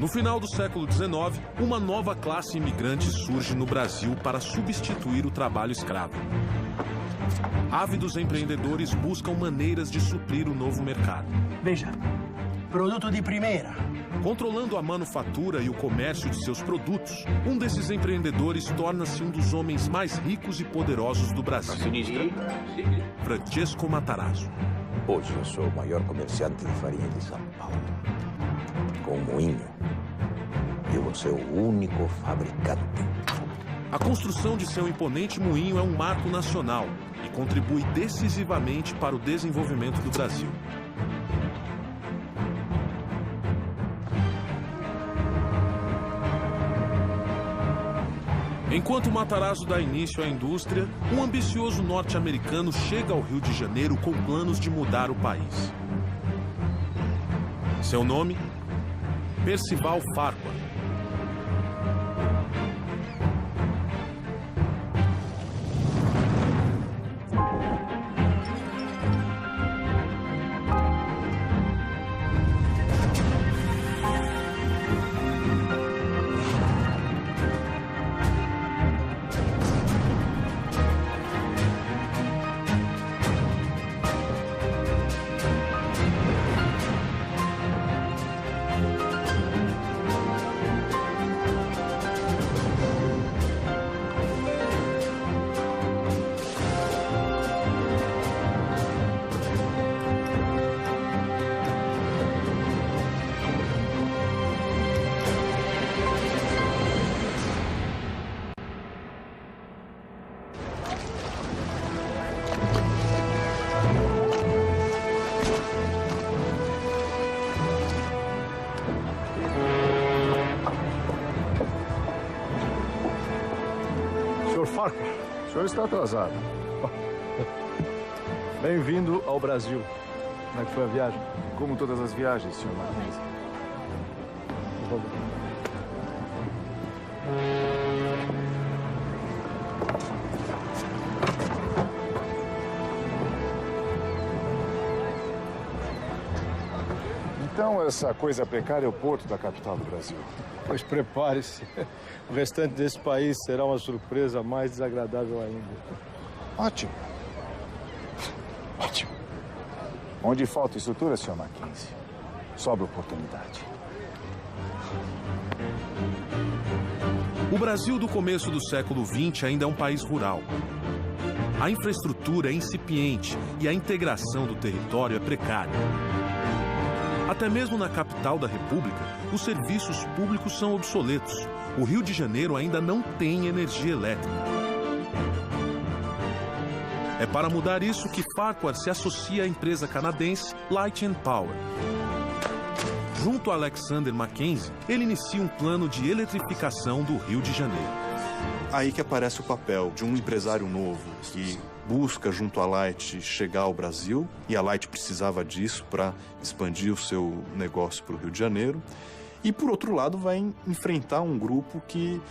No final do século XIX, uma nova classe imigrante surge no Brasil para substituir o trabalho escravo. Ávidos empreendedores buscam maneiras de suprir o novo mercado. Veja, produto de primeira. Controlando a manufatura e o comércio de seus produtos, um desses empreendedores torna-se um dos homens mais ricos e poderosos do Brasil. Francesco Matarazzo. Hoje eu sou o maior comerciante de farinha de São Paulo. Com um moinho, eu vou ser o único fabricante. A construção de seu imponente moinho é um marco nacional e contribui decisivamente para o desenvolvimento do Brasil. Enquanto Matarazzo dá início à indústria, um ambicioso norte-americano chega ao Rio de Janeiro com planos de mudar o país. Seu nome? Percival Farquhar. Farquhar, o senhor está atrasado. Bem-vindo ao Brasil. Como é que foi a viagem? Como todas as viagens, senhor Marquês. Então, essa coisa precária é o porto da capital do Brasil. Pois prepare-se. O restante desse país será uma surpresa mais desagradável ainda. Ótimo. Ótimo. Onde falta estrutura, senhor Mackenzie, sobra oportunidade. O Brasil do começo do século XX ainda é um país rural. A infraestrutura é incipiente e a integração do território é precária. Até mesmo na capital da República, os serviços públicos são obsoletos. O Rio de Janeiro ainda não tem energia elétrica. É para mudar isso que Farquhar se associa à empresa canadense Light and Power. Junto a Alexander Mackenzie, ele inicia um plano de eletrificação do Rio de Janeiro. Aí que aparece o papel de um empresário novo que busca, junto à Light, chegar ao Brasil, e a Light precisava disso para expandir o seu negócio para o Rio de Janeiro. E, por outro lado, vai enfrentar um grupo que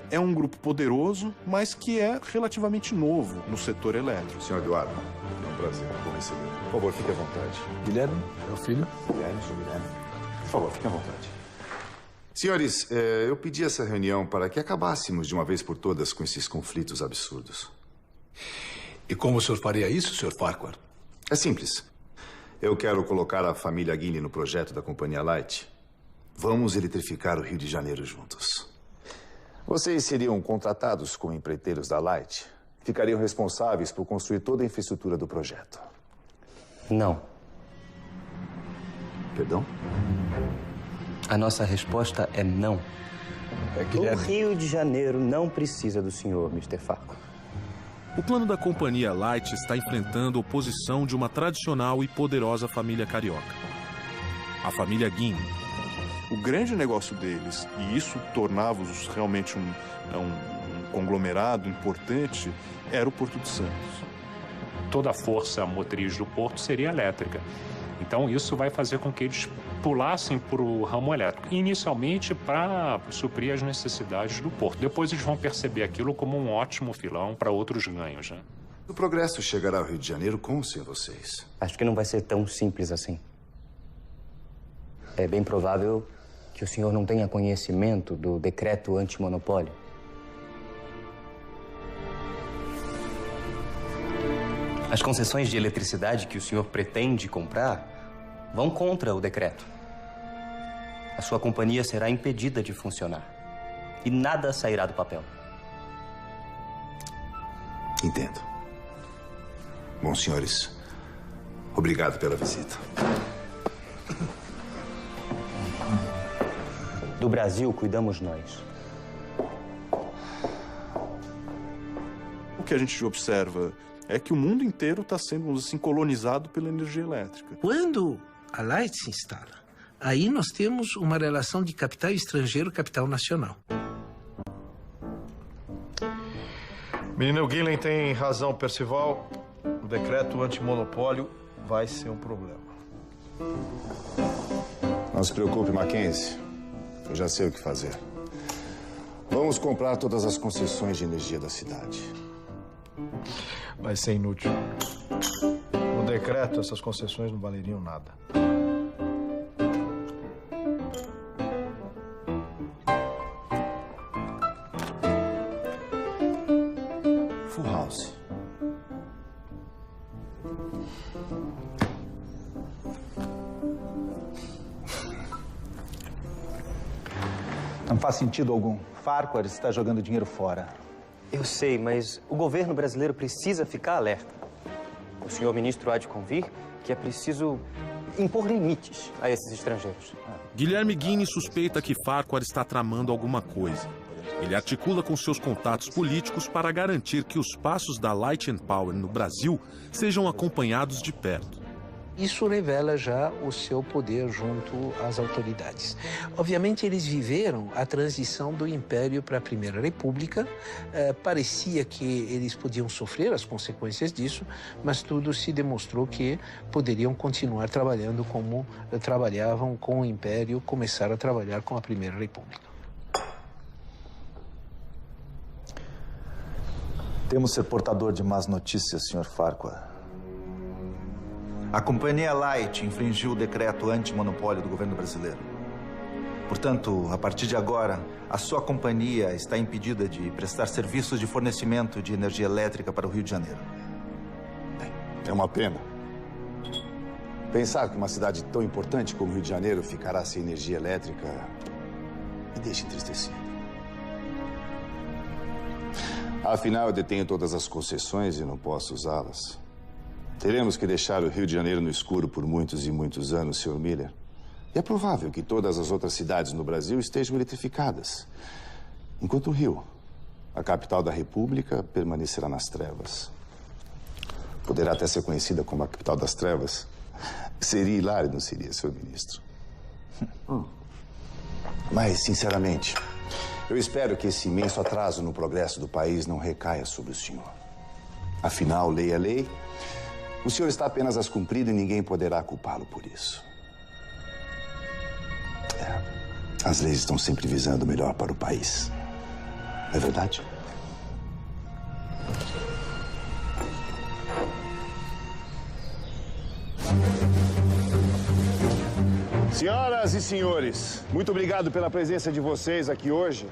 é um grupo poderoso, mas que é relativamente novo no setor elétrico. Senhor Eduardo, é um prazer. Vou receber. Por favor, fique à vontade. Guilherme, é o filho? Guilherme, senhor Guilherme. Por favor, fique à vontade. Senhores, eu pedi essa reunião para que acabássemos de uma vez por todas com esses conflitos absurdos. E como o senhor faria isso, Sr. Farquhar? É simples. Eu quero colocar a família Guinea no projeto da Companhia Light. Vamos eletrificar o Rio de Janeiro juntos. Vocês seriam contratados como empreiteiros da Light. Ficariam responsáveis por construir toda a infraestrutura do projeto. Não. Perdão? A nossa resposta é não. O Rio de Janeiro não precisa do senhor, Mr. Farquhar. O plano da Companhia Light está enfrentando a oposição de uma tradicional e poderosa família carioca, a família Guinea. O grande negócio deles, e isso tornava-os realmente um conglomerado importante, era o Porto de Santos. Toda a força motriz do porto seria elétrica. Então, isso vai fazer com que eles pulassem para o ramo elétrico. Inicialmente, para suprir as necessidades do porto. Depois, eles vão perceber aquilo como um ótimo filão para outros ganhos, né? O progresso chegará ao Rio de Janeiro com ou sem vocês? Acho que não vai ser tão simples assim. É bem provável que o senhor não tenha conhecimento do decreto antimonopólio? As concessões de eletricidade que o senhor pretende comprar vão contra o decreto. A sua companhia será impedida de funcionar e nada sairá do papel. Entendo. Bom, senhores, obrigado pela visita. Do Brasil, cuidamos nós. O que a gente observa é que o mundo inteiro está sendo, vamos dizer assim, colonizado pela energia elétrica. Quando a Light se instala, aí nós temos uma relação de capital estrangeiro, capital nacional. Menino Guilherme tem razão, Percival. O decreto antimonopólio vai ser um problema. Não se preocupe, Mackenzie. Eu já sei o que fazer. Vamos comprar todas as concessões de energia da cidade. Vai ser inútil. No decreto, essas concessões não valeriam nada. Full House. Não faz sentido algum. Farquhar está jogando dinheiro fora. Eu sei, mas o governo brasileiro precisa ficar alerta. O senhor ministro há de convir que é preciso impor limites a esses estrangeiros. Guilherme Guiney suspeita que Farquhar está tramando alguma coisa. Ele articula com seus contatos políticos para garantir que os passos da Light and Power no Brasil sejam acompanhados de perto. Isso revela já o seu poder junto às autoridades. Obviamente, eles viveram a transição do Império para a Primeira República. Parecia que eles podiam sofrer as consequências disso, mas tudo se demonstrou que poderiam continuar trabalhando como trabalhavam com o Império, começaram a trabalhar com a Primeira República. Temos ser portador de más notícias, Sr. Farquhar. A companhia Light infringiu o decreto antimonopólio do governo brasileiro. Portanto, a partir de agora, a sua companhia está impedida de prestar serviços de fornecimento de energia elétrica para o Rio de Janeiro. É uma pena. Pensar que uma cidade tão importante como o Rio de Janeiro ficará sem energia elétrica me deixa entristecido. Afinal, eu detenho todas as concessões e não posso usá-las. Teremos que deixar o Rio de Janeiro no escuro por muitos e muitos anos, Sr. Miller. E é provável que todas as outras cidades no Brasil estejam eletrificadas. Enquanto o Rio, a capital da República, permanecerá nas trevas. Poderá até ser conhecida como a capital das trevas. Seria hilário, não seria, Sr. Ministro? Mas, sinceramente, eu espero que esse imenso atraso no progresso do país não recaia sobre o senhor. Afinal, lei é lei. O senhor está apenas as cumprido e ninguém poderá culpá-lo por isso. As leis estão sempre visando o melhor para o país. Não é verdade? Senhoras e senhores, muito obrigado pela presença de vocês aqui hoje.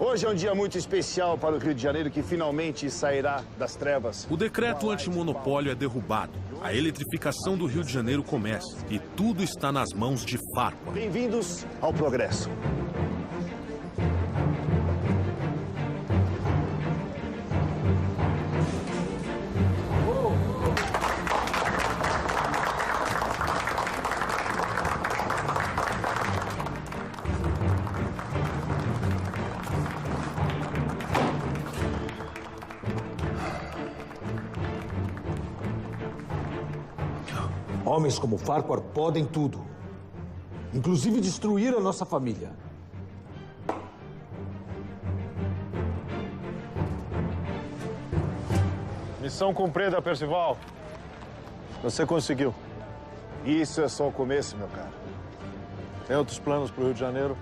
Hoje é um dia muito especial para o Rio de Janeiro, que finalmente sairá das trevas. O decreto antimonopólio é derrubado. A eletrificação do Rio de Janeiro começa. E tudo está nas mãos de Farquhar. Bem-vindos ao progresso. Homens como Farquhar podem tudo, inclusive destruir a nossa família. Missão cumprida, Percival. Você conseguiu. Isso é só o começo, meu caro. Tem outros planos para o Rio de Janeiro?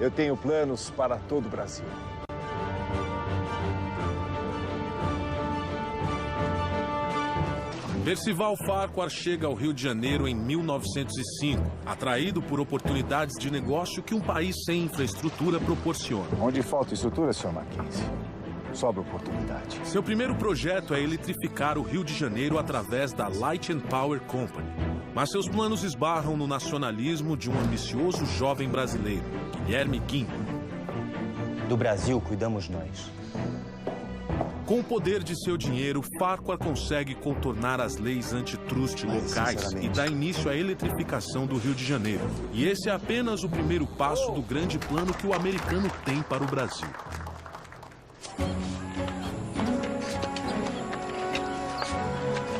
Eu tenho planos para todo o Brasil. Percival Farquhar chega ao Rio de Janeiro em 1905, atraído por oportunidades de negócio que um país sem infraestrutura proporciona. Onde falta estrutura, Sr. Mackenzie? Sobra oportunidade. Seu primeiro projeto é eletrificar o Rio de Janeiro através da Light and Power Company. Mas seus planos esbarram no nacionalismo de um ambicioso jovem brasileiro, Guilherme Guim. Do Brasil cuidamos nós. Com o poder de seu dinheiro, Farquhar consegue contornar as leis antitruste locais e dá início à eletrificação do Rio de Janeiro. E esse é apenas o primeiro passo do grande plano que o americano tem para o Brasil.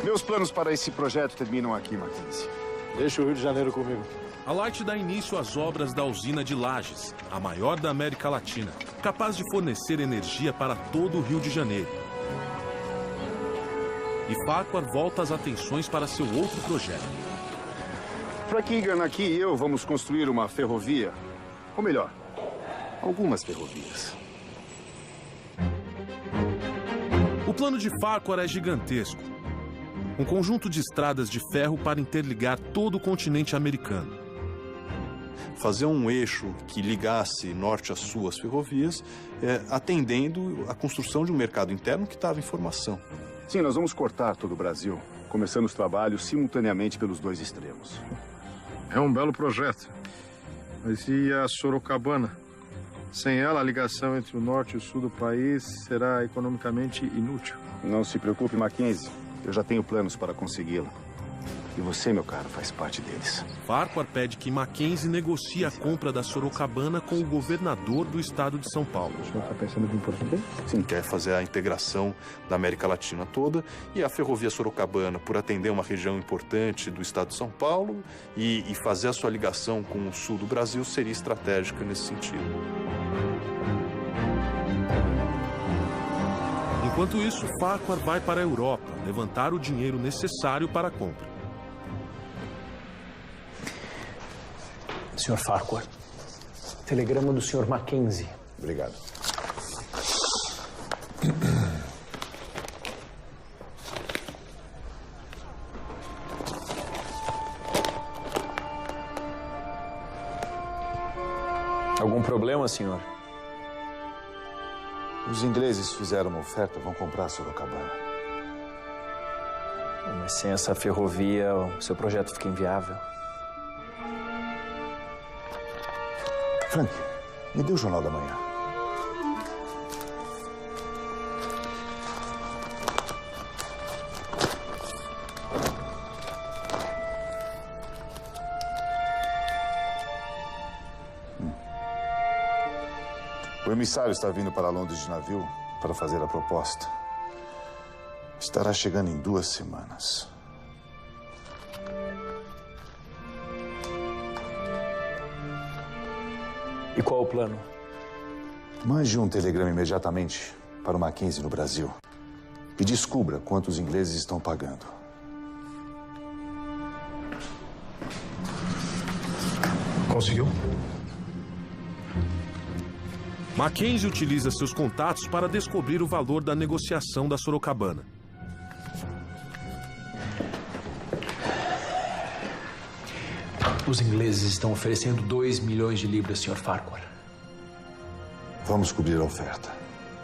Meus planos para esse projeto terminam aqui, Mackenzie. Deixa o Rio de Janeiro comigo. A Light dá início às obras da usina de Lages, a maior da América Latina, capaz de fornecer energia para todo o Rio de Janeiro. E Farquhar volta as atenções para seu outro projeto. Franklin, aqui e eu vamos construir uma ferrovia. Ou melhor, algumas ferrovias. O plano de Farquhar é gigantesco. Um conjunto de estradas de ferro para interligar todo o continente americano. Fazer um eixo que ligasse norte a sul as ferrovias, atendendo a construção de um mercado interno que estava em formação. Sim, nós vamos cortar todo o Brasil, começando os trabalhos simultaneamente pelos dois extremos. É um belo projeto. Mas e a Sorocabana? Sem ela, a ligação entre o norte e o sul do país será economicamente inútil. Não se preocupe, Mackenzie. Eu já tenho planos para consegui-la. E você, meu caro, faz parte deles. Farquhar pede que Mackenzie negocie a compra da Sorocabana com o governador do estado de São Paulo. O senhor está pensando em português? Sim, quer fazer a integração da América Latina toda. E a ferrovia Sorocabana, por atender uma região importante do estado de São Paulo e fazer a sua ligação com o sul do Brasil, seria estratégica nesse sentido. Enquanto isso, Farquhar vai para a Europa levantar o dinheiro necessário para a compra. Sr. Farquhar, telegrama do Sr. Mackenzie. Obrigado. Algum problema, senhor? Os ingleses fizeram uma oferta, vão comprar Sorocabana. Mas sem essa ferrovia, o seu projeto fica inviável. Frank, me dê o Jornal da Manhã. O emissário está vindo para Londres de navio para fazer a proposta. Estará chegando em 2 semanas. E qual o plano? Mande um telegrama imediatamente para o Mackenzie no Brasil e descubra quanto os ingleses estão pagando. Conseguiu? Mackenzie utiliza seus contatos para descobrir o valor da negociação da Sorocabana. Os ingleses estão oferecendo 2 milhões de libras, Sr. Farquhar. Vamos cobrir a oferta.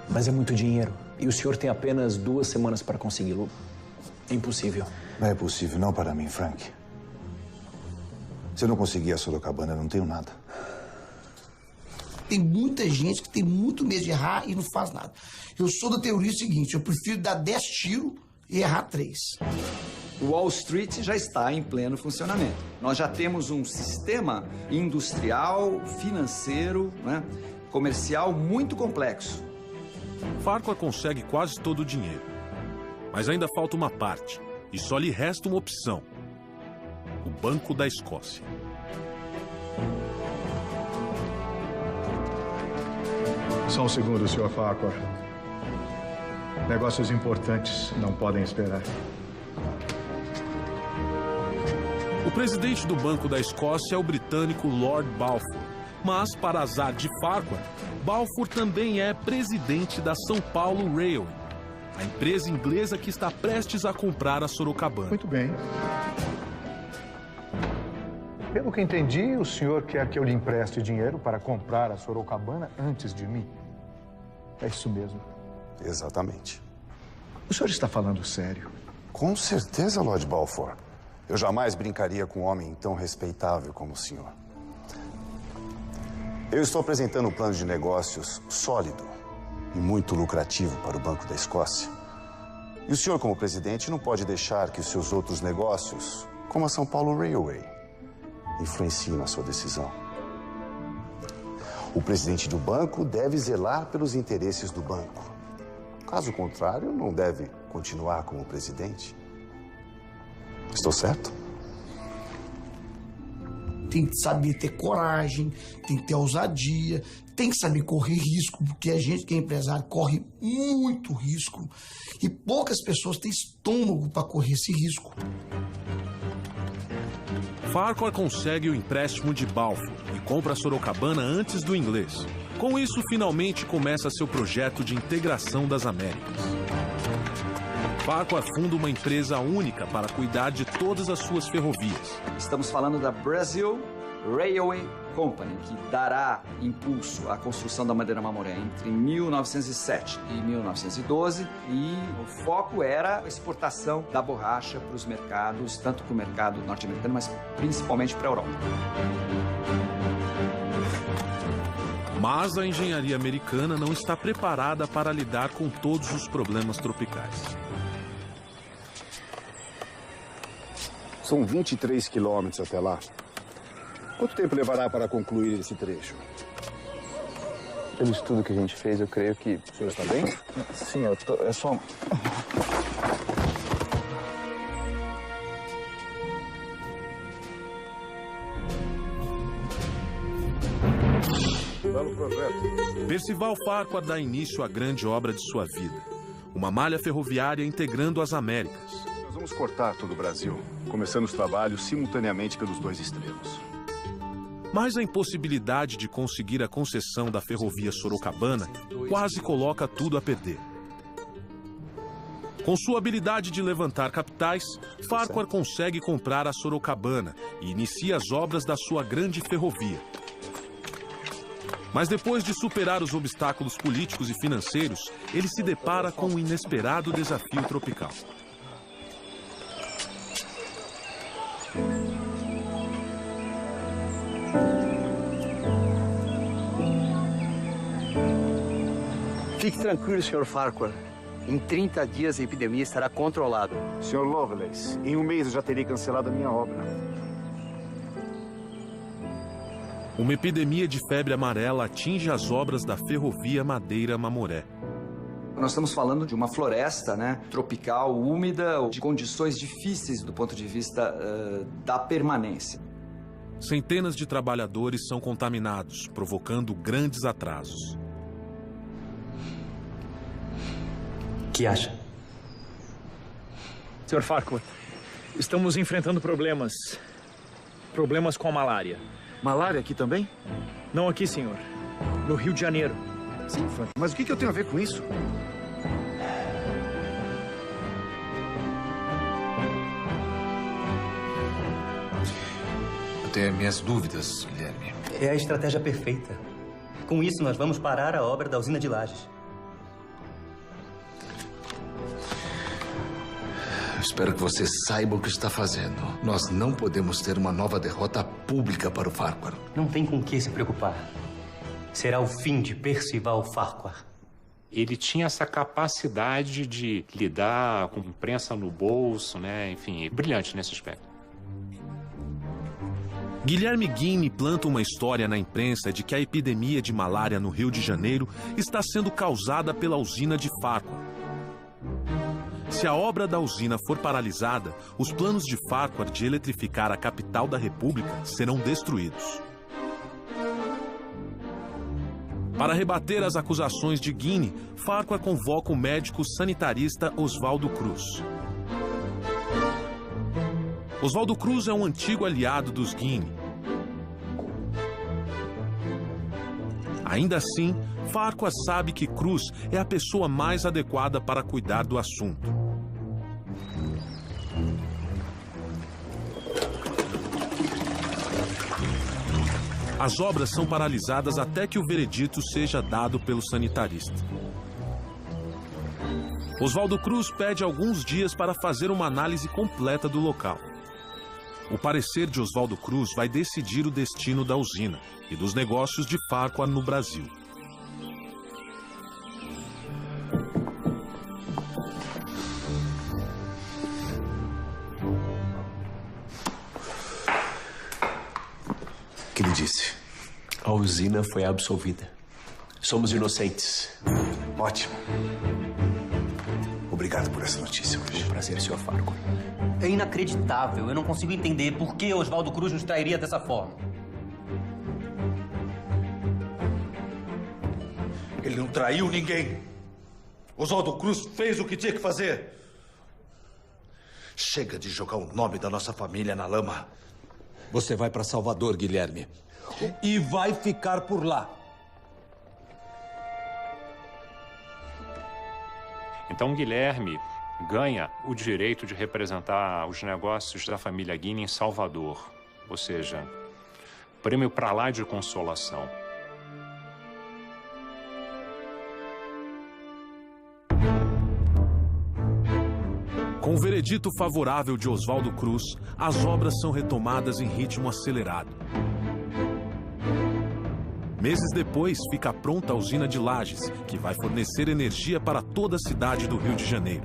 Mas é muito dinheiro. E o senhor tem apenas 2 semanas para consegui-lo. É impossível. Não é possível, não para mim, Frank. Se eu não conseguir a Sorocabana, eu não tenho nada. Tem muita gente que tem muito medo de errar e não faz nada. Eu sou da teoria seguinte, eu prefiro dar 10 tiros e errar 3. O Wall Street já está em pleno funcionamento. Nós já temos um sistema industrial, financeiro, né, comercial muito complexo. Farquhar consegue quase todo o dinheiro. Mas ainda falta uma parte. E só lhe resta uma opção. O Banco da Escócia. Só um segundo, Sr. Farquhar. Negócios importantes não podem esperar. O presidente do Banco da Escócia é o britânico Lord Balfour. Mas, para azar de Farquhar, Balfour também é presidente da São Paulo Railway. a empresa inglesa que está prestes a comprar a Sorocabana. Muito bem. Pelo que entendi, o senhor quer que eu lhe empreste dinheiro para comprar a Sorocabana antes de mim? É isso mesmo. Exatamente. O senhor está falando sério? Com certeza, Lord Balfour. Eu jamais brincaria com um homem tão respeitável como o senhor. Eu estou apresentando um plano de negócios sólido e muito lucrativo para o Banco da Escócia. E o senhor, como presidente, não pode deixar que os seus outros negócios, como a São Paulo Railway, influenciem na sua decisão. O presidente do banco deve zelar pelos interesses do banco. Caso contrário, não deve continuar como presidente. Estou certo? Tem que saber ter coragem, tem que ter ousadia, tem que saber correr risco, porque a gente que é empresário corre muito risco e poucas pessoas têm estômago para correr esse risco. Farquhar consegue o empréstimo de Balfour e compra a Sorocabana antes do inglês. Com isso, finalmente começa seu projeto de integração das Américas. Farquhar funda uma empresa única para cuidar de todas as suas ferrovias. Estamos falando da Brazil Railway Company, que dará impulso à construção da Madeira Mamoré entre 1907 e 1912, e o foco era a exportação da borracha para os mercados, tanto para o mercado norte-americano, mas principalmente para a Europa. Mas a engenharia americana não está preparada para lidar com todos os problemas tropicais. São 23 quilômetros até lá. Quanto tempo levará para concluir esse trecho? Pelo estudo que a gente fez, eu creio que... O senhor está bem? Sim, eu tô... É só... Belo projeto. Percival Farquhar dá início à grande obra de sua vida. Uma malha ferroviária integrando as Américas. Nós vamos cortar todo o Brasil, começando os trabalhos simultaneamente pelos dois extremos. Mas a impossibilidade de conseguir a concessão da ferrovia Sorocabana quase coloca tudo a perder. Com sua habilidade de levantar capitais, Farquhar consegue comprar a Sorocabana e inicia as obras da sua grande ferrovia. Mas depois de superar os obstáculos políticos e financeiros, ele se depara com um inesperado desafio tropical. Fique tranquilo, Sr. Farquhar. Em 30 dias a epidemia estará controlada. Sr. Lovelace, em um mês eu já terei cancelado a minha obra. Uma epidemia de febre amarela atinge as obras da ferrovia Madeira Mamoré. Nós estamos falando de uma floresta, né, tropical, úmida, de condições difíceis do ponto de vista da permanência. Centenas de trabalhadores são contaminados, provocando grandes atrasos. O que acha? Sr. Farquhar, estamos enfrentando problemas. Problemas com a malária. Malária aqui também? Não aqui, senhor. No Rio de Janeiro. Sim, Frank. Mas o que eu tenho a ver com isso? Eu tenho minhas dúvidas, Guilherme. É a estratégia perfeita. Com isso, nós vamos parar a obra da usina de Lajes. Espero que você saiba o que está fazendo. Nós não podemos ter uma nova derrota pública para o Farquhar. Não tem com que se preocupar. Será o fim de Percival Farquhar. Ele tinha essa capacidade de lidar com imprensa no bolso, né? Enfim, brilhante nesse aspecto. Guilherme Guiney planta uma história na imprensa de que a epidemia de malária no Rio de Janeiro está sendo causada pela usina de Farquhar. Se a obra da usina for paralisada, os planos de Farquhar de eletrificar a capital da República serão destruídos. Para rebater as acusações de Guiney, Farquhar convoca o médico sanitarista Oswaldo Cruz. Oswaldo Cruz é um antigo aliado dos Guiney. Ainda assim, Farquhar sabe que Cruz é a pessoa mais adequada para cuidar do assunto. As obras são paralisadas até que o veredito seja dado pelo sanitarista. Oswaldo Cruz pede alguns dias para fazer uma análise completa do local. O parecer de Oswaldo Cruz vai decidir o destino da usina e dos negócios de Farquhar no Brasil. O que ele disse? A usina foi absolvida. Somos inocentes. Ótimo. Obrigado por essa notícia hoje. Prazer, Sr. Farquhar. É inacreditável. Eu não consigo entender por que Oswaldo Cruz nos trairia dessa forma. Ele não traiu ninguém. Oswaldo Cruz fez o que tinha que fazer. Chega de jogar o nome da nossa família na lama. Você vai para Salvador, Guilherme. E vai ficar por lá. Então, Guilherme ganha o direito de representar os negócios da família Guinea em Salvador. Ou seja, prêmio pra lá de consolação. Com o veredito favorável de Oswaldo Cruz, as obras são retomadas em ritmo acelerado. Meses depois, fica pronta a usina de Lages, que vai fornecer energia para toda a cidade do Rio de Janeiro.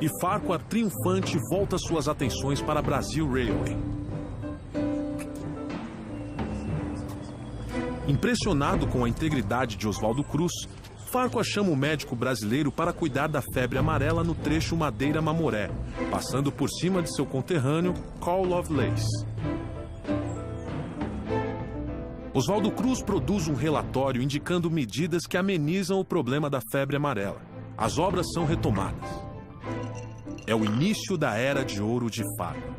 E Farquhar, triunfante, volta suas atenções para a Brazil Railway. Impressionado com a integridade de Oswaldo Cruz, Farquhar chama o médico brasileiro para cuidar da febre amarela no trecho Madeira-Mamoré, passando por cima de seu conterrâneo, Carl Lovelace. Oswaldo Cruz produz um relatório indicando medidas que amenizam o problema da febre amarela. As obras são retomadas. É o início da era de ouro de Farquhar.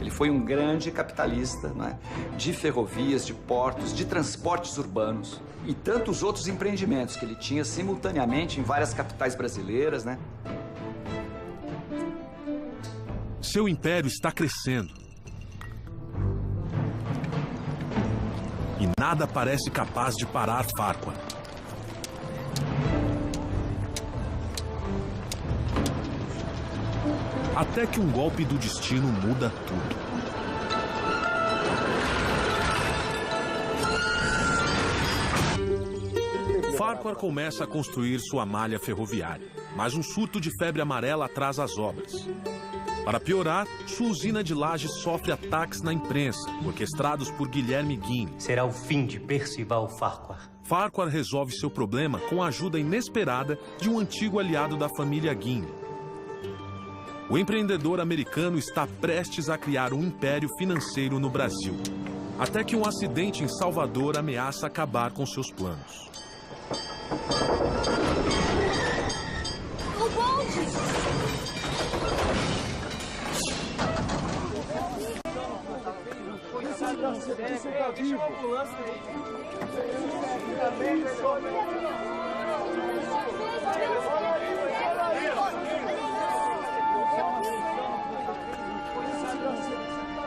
Ele foi um grande capitalista, né, de ferrovias, de portos, de transportes urbanos e tantos outros empreendimentos que ele tinha simultaneamente em várias capitais brasileiras, né? Seu império está crescendo. E nada parece capaz de parar Farquhar. Até que um golpe do destino muda tudo. Farquhar começa a construir sua malha ferroviária, mas um surto de febre amarela atrasa as obras. Para piorar, sua usina de Lages sofre ataques na imprensa, orquestrados por Guilherme Guinea. Será o fim de Percival Farquhar. Farquhar resolve seu problema com a ajuda inesperada de um antigo aliado da família Guinea. O empreendedor americano está prestes a criar um império financeiro no Brasil, até que um acidente em Salvador ameaça acabar com seus planos. O bonde!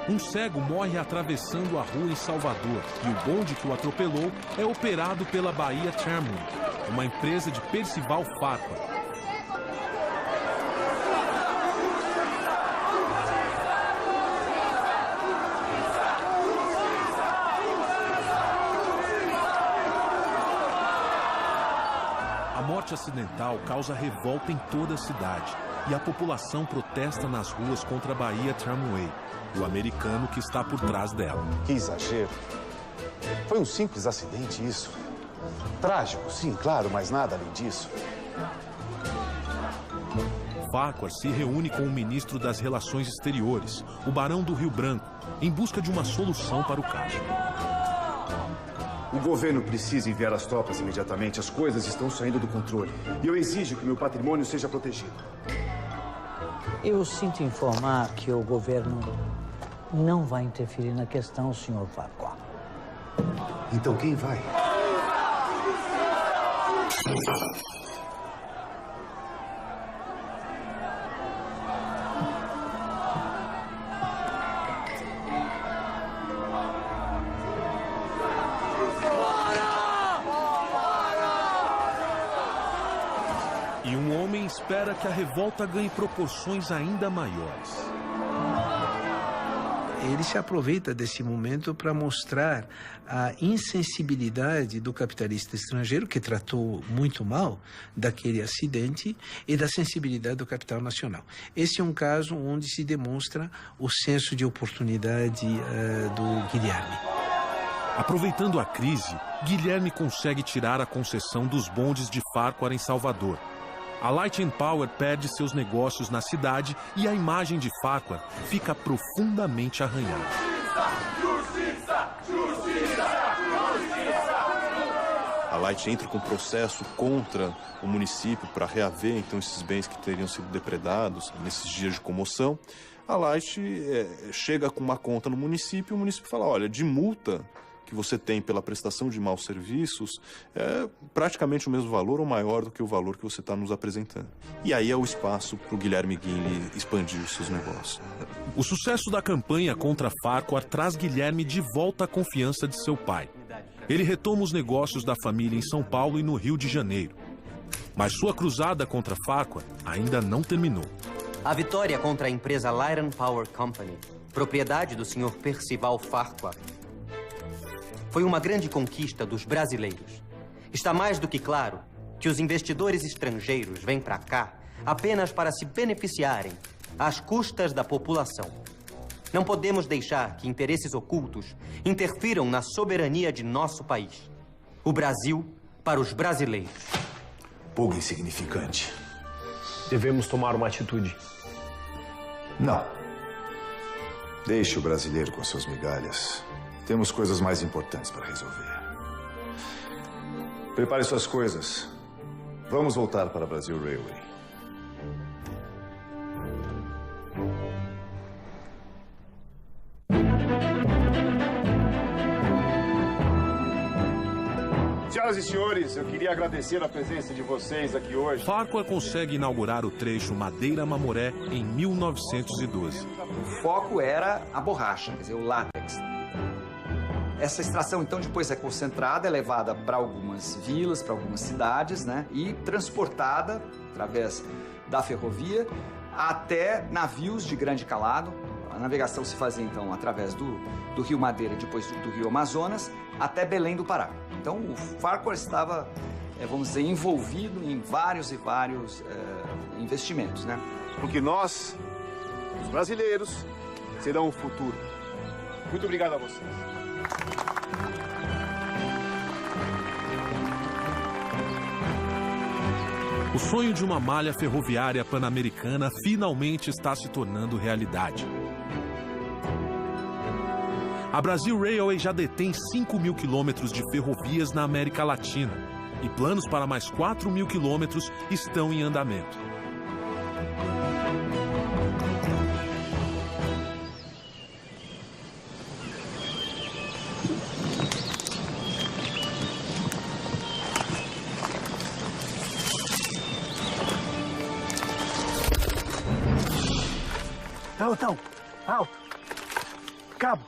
Um cego morre atravessando a rua em Salvador e o bonde que o atropelou é operado pela Bahia Tramway, uma empresa de Percival Farquhar. A morte acidental causa revolta em toda a cidade e a população protesta nas ruas contra a Bahia Tramway, o americano que está por trás dela. Que exagero. Foi um simples acidente isso. Trágico, sim, claro, mas nada além disso. Farquhar se reúne com o ministro das Relações Exteriores, o Barão do Rio Branco, em busca de uma solução para o caso. O governo precisa enviar as tropas imediatamente. As coisas estão saindo do controle. E eu exijo que meu patrimônio seja protegido. Eu sinto informar que o governo não vai interferir na questão, Sr. Farquhar. Então quem vai? E um homem espera que a revolta ganhe proporções ainda maiores. Ele se aproveita desse momento para mostrar a insensibilidade do capitalista estrangeiro, que tratou muito mal daquele acidente, e da sensibilidade do capital nacional. Esse é um caso onde se demonstra o senso de oportunidade do Guilherme. Aproveitando a crise, Guilherme consegue tirar a concessão dos bondes de Farquhar em Salvador. A Light and Power perde seus negócios na cidade e a imagem de Farquhar fica profundamente arranhada. Justiça! Justiça! Justiça! A Light entra com processo contra o município para reaver então esses bens que teriam sido depredados nesses dias de comoção. A Light chega com uma conta no município e o município fala, olha, de multa que você tem pela prestação de maus serviços é praticamente o mesmo valor ou maior do que o valor que você está nos apresentando. E aí é o espaço para o Guilherme Guinle expandir os seus negócios. O sucesso da campanha contra Farquhar traz Guilherme de volta à confiança de seu pai. Ele retoma os negócios da família em São Paulo e no Rio de Janeiro. Mas sua cruzada contra Farquhar ainda não terminou. A vitória contra a empresa Light and Power Company, propriedade do Sr. Percival Farquhar, foi uma grande conquista dos brasileiros. Está mais do que claro que os investidores estrangeiros vêm para cá apenas para se beneficiarem às custas da população. Não podemos deixar que interesses ocultos interfiram na soberania de nosso país. O Brasil para os brasileiros. Pouco insignificante. Devemos tomar uma atitude. Não. Deixe o brasileiro com suas migalhas. Temos coisas mais importantes para resolver. Prepare suas coisas. Vamos voltar para Brasil Railway. Senhoras e senhores, eu queria agradecer a presença de vocês aqui hoje. Farquhar consegue inaugurar o trecho Madeira-Mamoré em 1912. O foco era a borracha, quer dizer, o látex. Essa extração, então, depois é concentrada, é levada para algumas vilas, para algumas cidades, né? E transportada, através da ferrovia, até navios de grande calado. A navegação se fazia, então, através do Rio Madeira, depois do Rio Amazonas, até Belém do Pará. Então, o Farquhar estava, vamos dizer, envolvido em vários e vários investimentos, né? Porque nós, os brasileiros, serão o futuro. Muito obrigado a vocês. O sonho de uma malha ferroviária pan-americana finalmente está se tornando realidade. A Brasil Railway já detém 5.000 quilômetros de ferrovias na América Latina e planos para mais 4.000 quilômetros estão em andamento. Pelotão, alto. Cabo.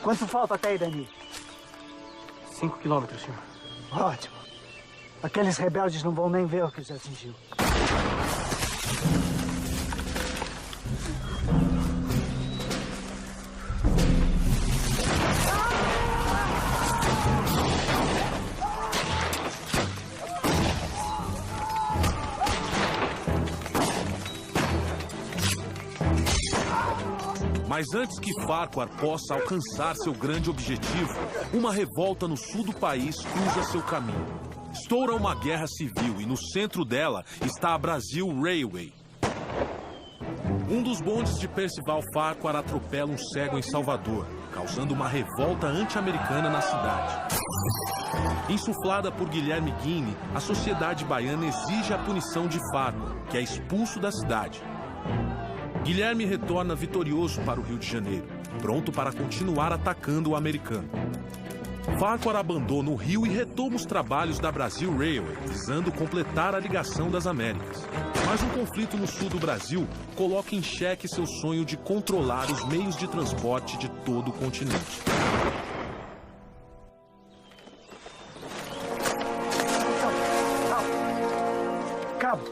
Quanto falta até aí, Dani? 5 quilômetros, senhor. Ótimo. Aqueles rebeldes não vão nem ver o que os atingiu. Mas antes que Farquhar possa alcançar seu grande objetivo, uma revolta no sul do país cruza seu caminho. Estoura uma guerra civil e no centro dela está a Brasil Railway. Um dos bondes de Percival Farquhar atropela um cego em Salvador, causando uma revolta anti-americana na cidade. Insuflada por Guilherme Guinle, a sociedade baiana exige a punição de Farquhar, que é expulso da cidade. Guilherme retorna vitorioso para o Rio de Janeiro, pronto para continuar atacando o americano. Farquhar abandona o Rio e retoma os trabalhos da Brazil Railway, visando completar a ligação das Américas. Mas um conflito no sul do Brasil coloca em xeque seu sonho de controlar os meios de transporte de todo o continente. Cabo,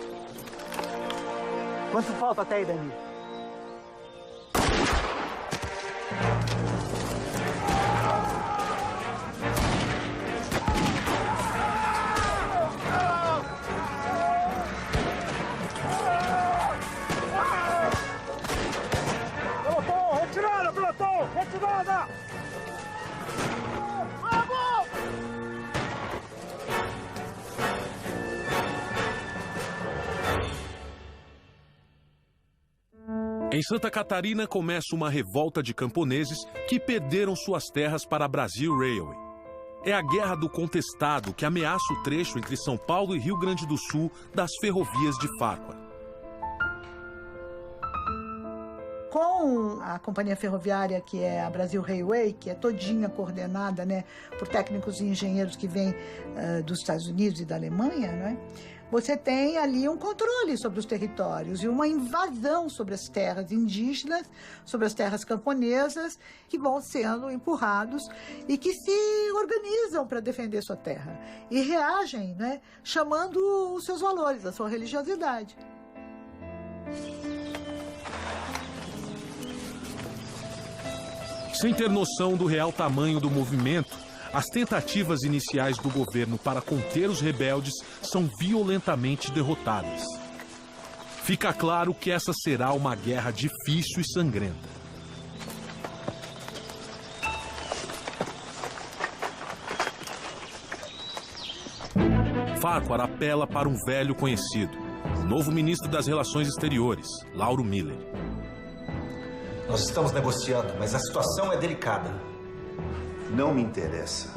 quanto falta até aí, Dani? Em Santa Catarina começa uma revolta de camponeses que perderam suas terras para a Brazil Railway. É a Guerra do Contestado que ameaça o trecho entre São Paulo e Rio Grande do Sul das ferrovias de Farquhar. Com a companhia ferroviária, que é a Brazil Railway, que é todinha coordenada, né, por técnicos e engenheiros que vêm dos Estados Unidos e da Alemanha, né, você tem ali um controle sobre os territórios e uma invasão sobre as terras indígenas, sobre as terras camponesas, que vão sendo empurrados e que se organizam para defender sua terra e reagem, né, chamando os seus valores, a sua religiosidade. Sem ter noção do real tamanho do movimento, as tentativas iniciais do governo para conter os rebeldes são violentamente derrotadas. Fica claro que essa será uma guerra difícil e sangrenta. Farquhar apela para um velho conhecido, o novo ministro das Relações Exteriores, Lauro Miller. Nós estamos negociando, mas a situação é delicada. Não me interessa.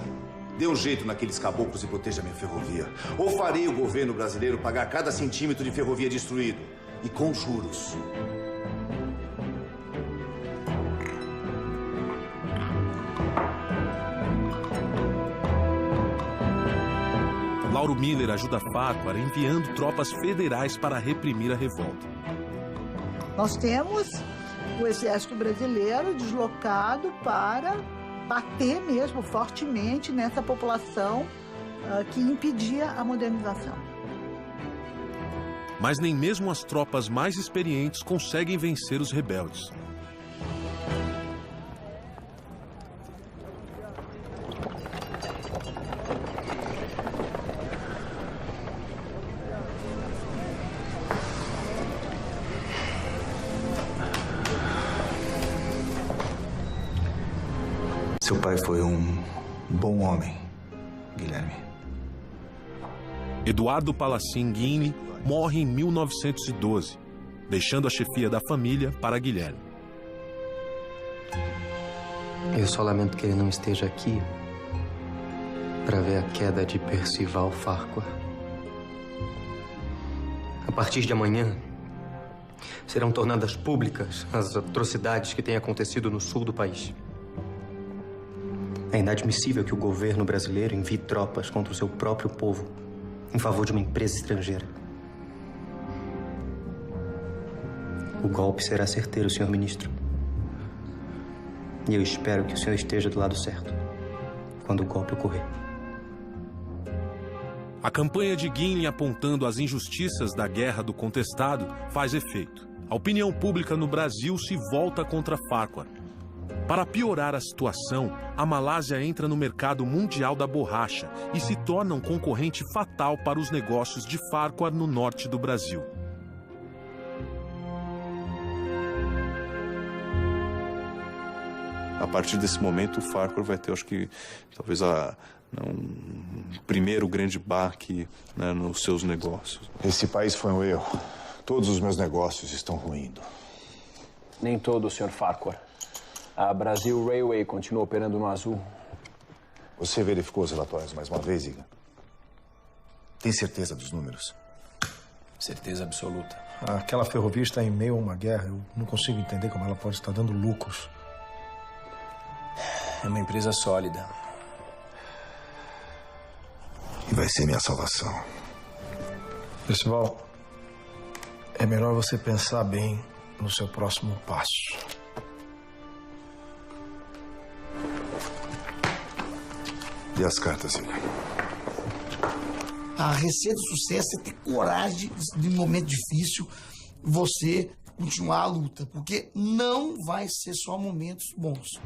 Dê um jeito naqueles caboclos e proteja minha ferrovia. Ou farei o governo brasileiro pagar cada centímetro de ferrovia destruído. E com juros. Lauro Miller ajuda Farquhar enviando tropas federais para reprimir a revolta. Nós temos o exército brasileiro deslocado para bater mesmo fortemente nessa população que impedia a modernização. Mas nem mesmo as tropas mais experientes conseguem vencer os rebeldes. Seu pai foi um bom homem, Guilherme. Eduardo Palacin Guinle morre em 1912, deixando a chefia da família para Guilherme. Eu só lamento que ele não esteja aqui para ver a queda de Percival Farquhar. A partir de amanhã, serão tornadas públicas as atrocidades que têm acontecido no sul do país. É inadmissível que o governo brasileiro envie tropas contra o seu próprio povo em favor de uma empresa estrangeira. O golpe será certeiro, senhor ministro. E eu espero que o senhor esteja do lado certo quando o golpe ocorrer. A campanha de Guinle apontando as injustiças da Guerra do Contestado faz efeito. A opinião pública no Brasil se volta contra Farquhar. Para piorar a situação, a Malásia entra no mercado mundial da borracha e se torna um concorrente fatal para os negócios de Farquhar no norte do Brasil. A partir desse momento, o Farquhar vai ter, acho que, talvez um primeiro grande baque, né, nos seus negócios. Esse país foi um erro. Todos os meus negócios estão ruindo. Nem todo, Sr. Farquhar. A Brazil Railway continua operando no azul. Você verificou os relatórios mais uma vez, Iga? Tem certeza dos números? Certeza absoluta. Aquela ferrovia está em meio a uma guerra. Eu não consigo entender como ela pode estar dando lucros. É uma empresa sólida. E vai ser minha salvação. Percival, é melhor você pensar bem no seu próximo passo. E as cartas, filho? A receita do sucesso é ter coragem de, em um momento difícil, você continuar a luta, porque não vai ser só momentos bons.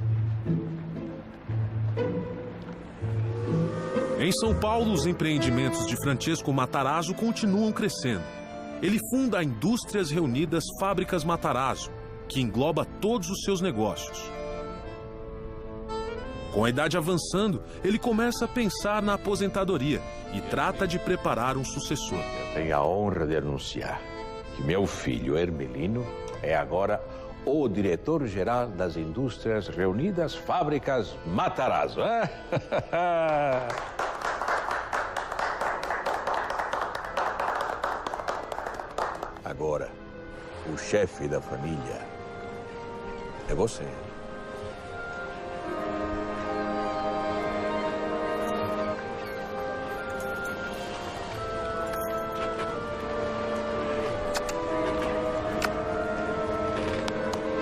Em São Paulo, os empreendimentos de Francesco Matarazzo continuam crescendo. Ele funda a Indústrias Reunidas Fábricas Matarazzo, que engloba todos os seus negócios. Com a idade avançando, ele começa a pensar na aposentadoria e trata de preparar um sucessor. Eu tenho a honra de anunciar que meu filho Hermelino é agora o diretor-geral das Indústrias Reunidas Fábricas Matarazzo. Agora, o chefe da família é você.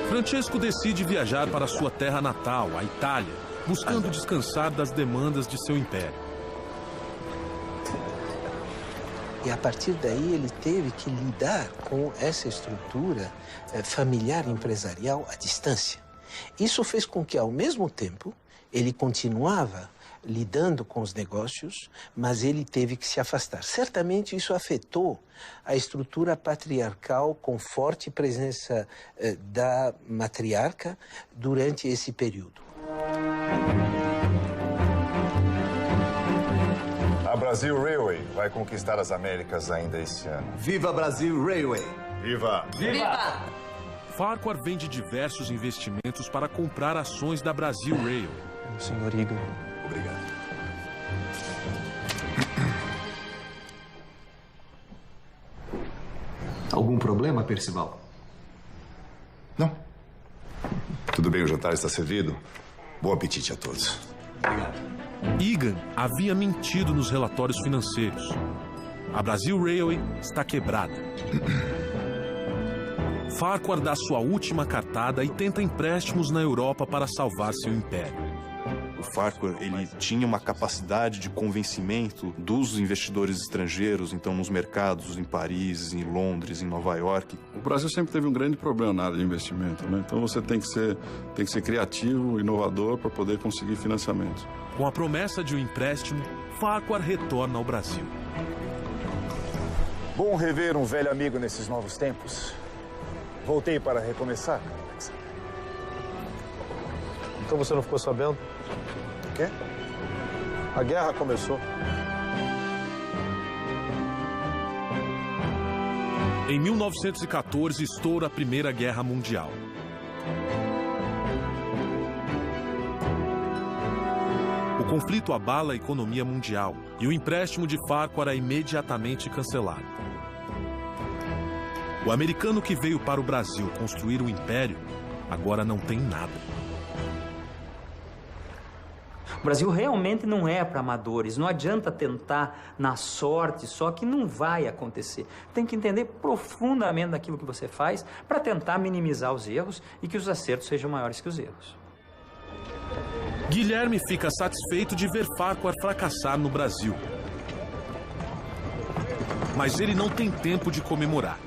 Francesco decide viajar para sua terra natal, a Itália, buscando descansar das demandas de seu império. E a partir daí ele teve que lidar com essa estrutura familiar empresarial à distância. Isso fez com que, ao mesmo tempo, ele continuava lidando com os negócios, mas ele teve que se afastar. Certamente isso afetou a estrutura patriarcal com forte presença da matriarca durante esse período. A Brasil Railway vai conquistar as Américas ainda esse ano. Viva Brasil Railway! Viva! Viva! Farquhar vende diversos investimentos para comprar ações da Brasil Railway. Senhor Egan. Obrigado. Algum problema, Percival? Não. Tudo bem, o jantar está servido. Bom apetite a todos. Obrigado. Egan havia mentido nos relatórios financeiros. A Brasil Railway está quebrada. Farquhar dá sua última cartada e tenta empréstimos na Europa para salvar seu império. O Farquhar, ele tinha uma capacidade de convencimento dos investidores estrangeiros, então nos mercados em Paris, em Londres, em Nova York. O Brasil sempre teve um grande problema na área de investimento, né? Então você tem que ser criativo, inovador para poder conseguir financiamento. Com a promessa de um empréstimo, Farquhar retorna ao Brasil. Bom rever um velho amigo nesses novos tempos. Voltei para recomeçar, Alex. Então você não ficou sabendo? O quê? A guerra começou. Em 1914, estoura a Primeira Guerra Mundial. O conflito abala a economia mundial e o empréstimo de Farquhar é imediatamente cancelado. O americano que veio para o Brasil construir um império agora não tem nada. O Brasil realmente não é para amadores. Não adianta tentar na sorte, só que não vai acontecer. Tem que entender profundamente daquilo que você faz para tentar minimizar os erros e que os acertos sejam maiores que os erros. Guilherme fica satisfeito de ver Farquhar fracassar no Brasil. Mas ele não tem tempo de comemorar.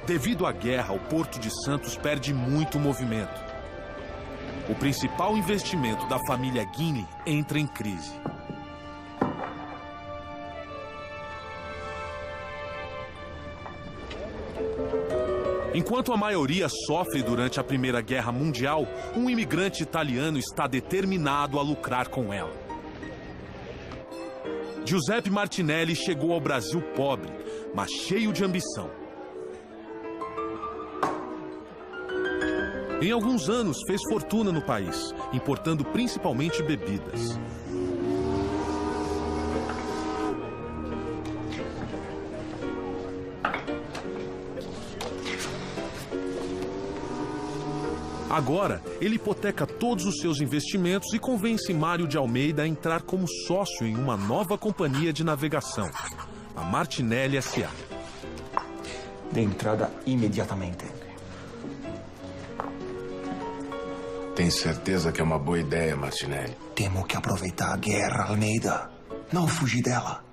Devido à guerra, o Porto de Santos perde muito movimento. O principal investimento da família Guinle entra em crise. Enquanto a maioria sofre durante a Primeira Guerra Mundial, um imigrante italiano está determinado a lucrar com ela. Giuseppe Martinelli chegou ao Brasil pobre, mas cheio de ambição. Em alguns anos, fez fortuna no país, importando principalmente bebidas. Agora, ele hipoteca todos os seus investimentos e convence Mário de Almeida a entrar como sócio em uma nova companhia de navegação, a Martinelli S.A. Dê entrada imediatamente. Tem certeza que é uma boa ideia, Martinelli? Temo que aproveitar a guerra, Almeida. Não fugir dela.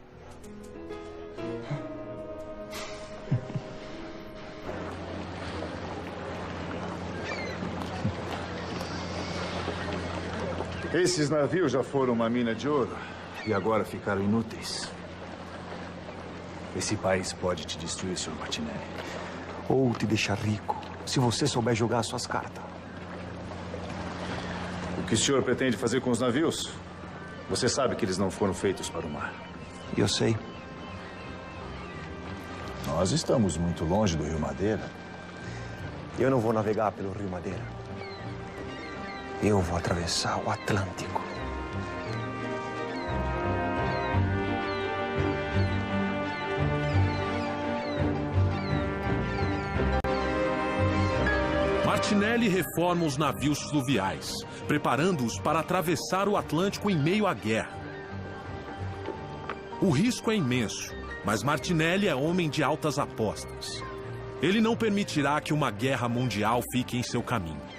Esses navios já foram uma mina de ouro e agora ficaram inúteis. Esse país pode te destruir, Sr. Martinelli. Ou te deixar rico, se você souber jogar suas cartas. O que o senhor pretende fazer com os navios? Você sabe que eles não foram feitos para o mar. Eu sei. Nós estamos muito longe do Rio Madeira. Eu não vou navegar pelo Rio Madeira. Eu vou atravessar o Atlântico. Martinelli reforma os navios fluviais, preparando-os para atravessar o Atlântico em meio à guerra. O risco é imenso, mas Martinelli é homem de altas apostas. Ele não permitirá que uma guerra mundial fique em seu caminho.